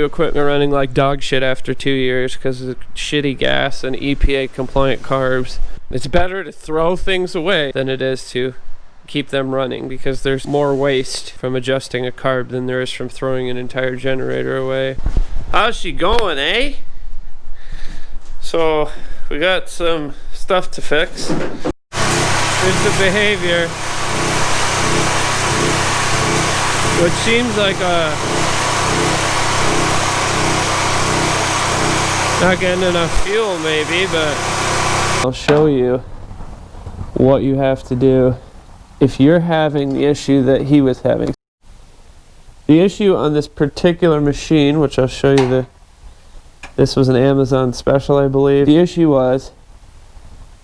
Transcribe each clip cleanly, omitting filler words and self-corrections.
Equipment running like dog shit after 2 years because of shitty gas and EPA compliant carbs. It's better to throw things away than it is to keep them running, because there's more waste from adjusting a carb than there is from throwing an entire generator away. How's she going, eh? So we got some stuff to fix. Here's the behavior, which seems like not getting enough fuel maybe, but I'll show you what you have to do if you're having the issue that he was having. The issue on this particular machine, which I'll show you, this was an Amazon special, I believe. The issue was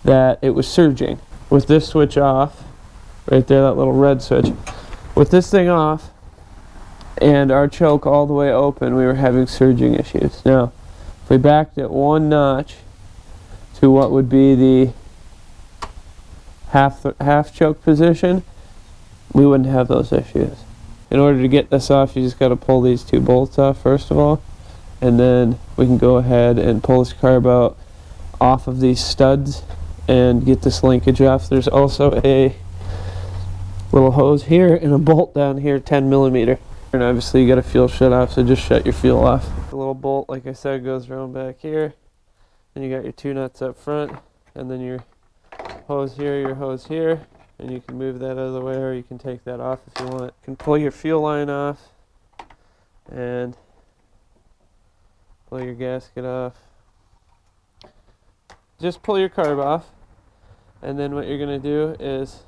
that it was surging. With this switch off, right there, that little red switch, with this thing off and our choke all the way open, we were having surging issues. Now, if we backed it one notch to what would be the half choke position, we wouldn't have those issues. In order to get this off, you just got to pull these two bolts off first of all, and then we can go ahead and pull this carb out off of these studs and get this linkage off. There's also a little hose here and a bolt down here, 10 millimeter. And obviously you got a fuel shut off, so just shut your fuel off. The little bolt, like I said, goes around back here. Then you got your two nuts up front, and then your hose here, and you can move that out of the way, or you can take that off if you want. You can pull your fuel line off and pull your gasket off. Just pull your carb off, and then what you're going to do is,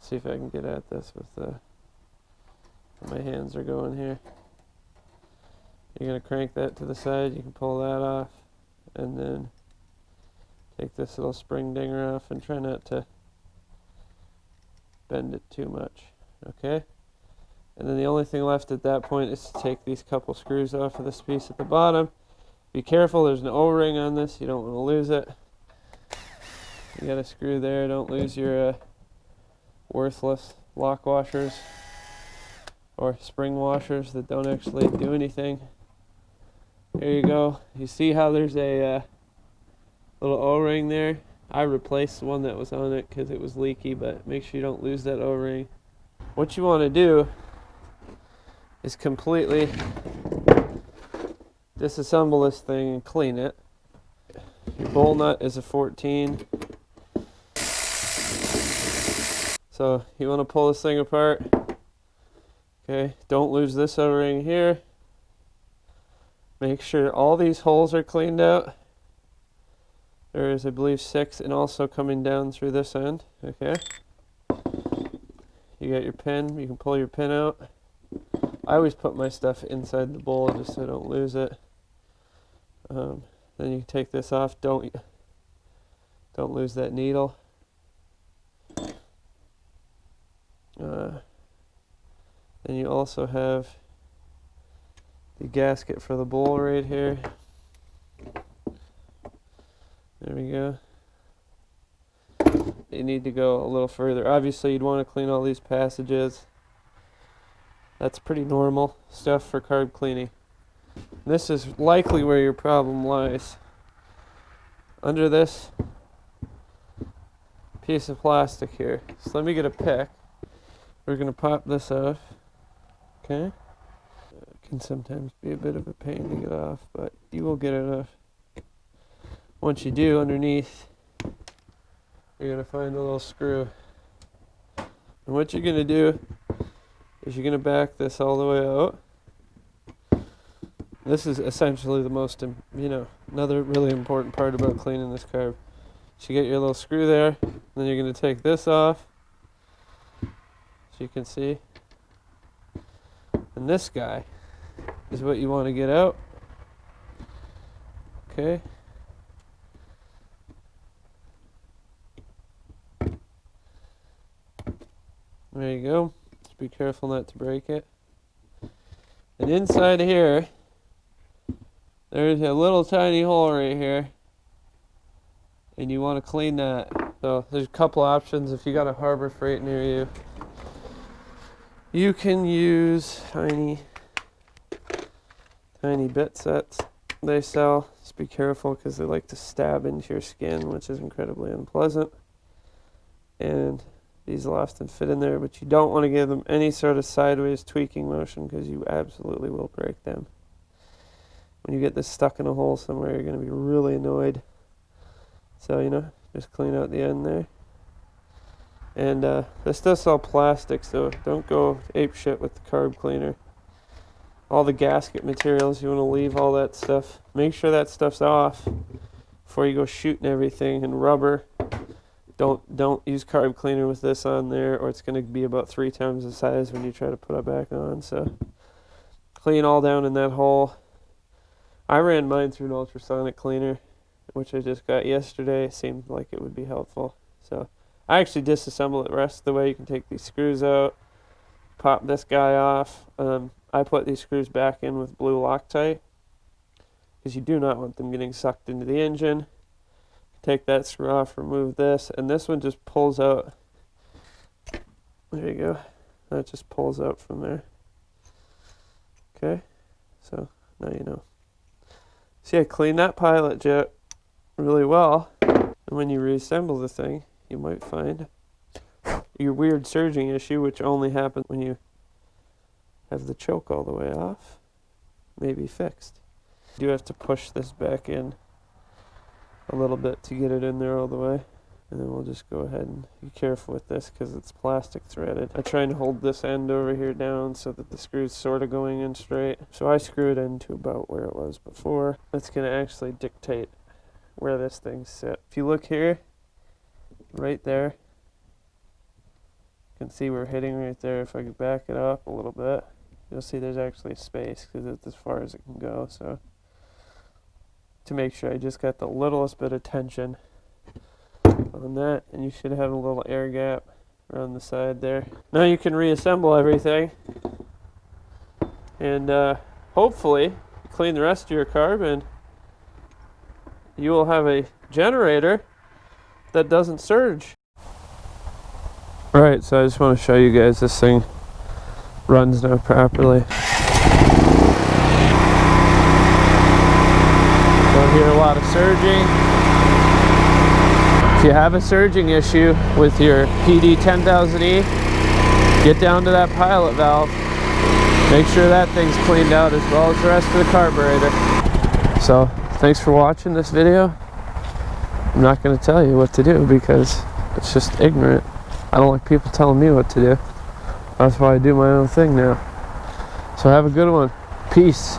see if I can get at this with my hands are going here. You're going to crank that to the side, you can pull that off, and then take this little spring dinger off and try not to bend it too much, okay? And then the only thing left at that point is to take these couple screws off of this piece at the bottom. Be careful, there's an O-ring on this, you don't want to lose it. You got a screw there, don't lose your worthless lock washers or spring washers that don't actually do anything. There you go. You see how there's a little O-ring there? I replaced the one that was on it because it was leaky, but make sure you don't lose that O-ring. What you want to do is completely disassemble this thing and clean it. Your bowl nut is a 14. So you want to pull this thing apart. Okay, don't lose this O-ring here. Make sure all these holes are cleaned out. There is, I believe, 6, and also coming down through this end. Okay. You got your pin. You can pull your pin out. I always put my stuff inside the bowl just so I don't lose it. Then you can take this off. Don't lose that needle. Then you also have the gasket for the bowl right here. There we go. You need to go a little further. Obviously you'd want to clean all these passages. That's pretty normal stuff for carb cleaning. This is likely where your problem lies. Under this piece of plastic here. So let me get a pick. We're going to pop this off. Okay? It can sometimes be a bit of a pain to get off, but you will get it off. Once you do, underneath, you're going to find a little screw. And what you're going to do is you're going to back this all the way out. This is essentially the most, another really important part about cleaning this carb. So you get your little screw there, and then you're going to take this off, so you can see. And this guy is what you want to get out. Okay. There you go. Just be careful not to break it. And inside here, there's a little tiny hole right here, and you want to clean that. So there's a couple options if you got a Harbor Freight near you. You can use tiny bit sets they sell. Just be careful because they like to stab into your skin, which is incredibly unpleasant. And these will often fit in there, but you don't want to give them any sort of sideways tweaking motion because you absolutely will break them. When you get this stuck in a hole somewhere, you're going to be really annoyed. So, you know, just clean out the end there. And this does sell plastic, so don't go ape shit with the carb cleaner. All the gasket materials, you want to leave all that stuff. Make sure that stuff's off before you go shooting everything. And rubber, don't use carb cleaner with this on there, or it's going to be about 3 times the size when you try to put it back on. So clean all down in that hole. I ran mine through an ultrasonic cleaner, which I just got yesterday. It seemed like it would be helpful. So I actually disassemble it the rest of the way. You can take these screws out, pop this guy off. I put these screws back in with blue Loctite because you do not want them getting sucked into the engine. Take that screw off, remove this, and this one just pulls out. There you go. That just pulls out from there. Okay, so now you know. See, I cleaned that pilot jet really well, and when you reassemble the thing, you might find your weird surging issue, which only happens when you have the choke all the way off, may be fixed. You do have to push this back in a little bit to get it in there all the way, and then we'll just go ahead and be careful with this because it's plastic threaded. I try and hold this end over here down so that the screw's sort of going in straight. So I screw it into about where it was before. That's going to actually dictate where this thing sits. If you look here, right there, you can see we're hitting right there. If I could back it up a little bit, you'll see there's actually space because it's as far as it can go. So to make sure I just got the littlest bit of tension on that, and you should have a little air gap around the side there. Now you can reassemble everything and hopefully clean the rest of your carb, and you will have a generator that doesn't surge. Alright, so I just want to show you guys this thing runs now properly. Don't hear a lot of surging. If you have a surging issue with your Pd10000e, get down to that pilot valve. Make sure that thing's cleaned out as well as the rest of the carburetor. So, thanks for watching this video. I'm not going to tell you what to do because it's just ignorant. I don't like people telling me what to do. That's why I do my own thing now. So have a good one. Peace.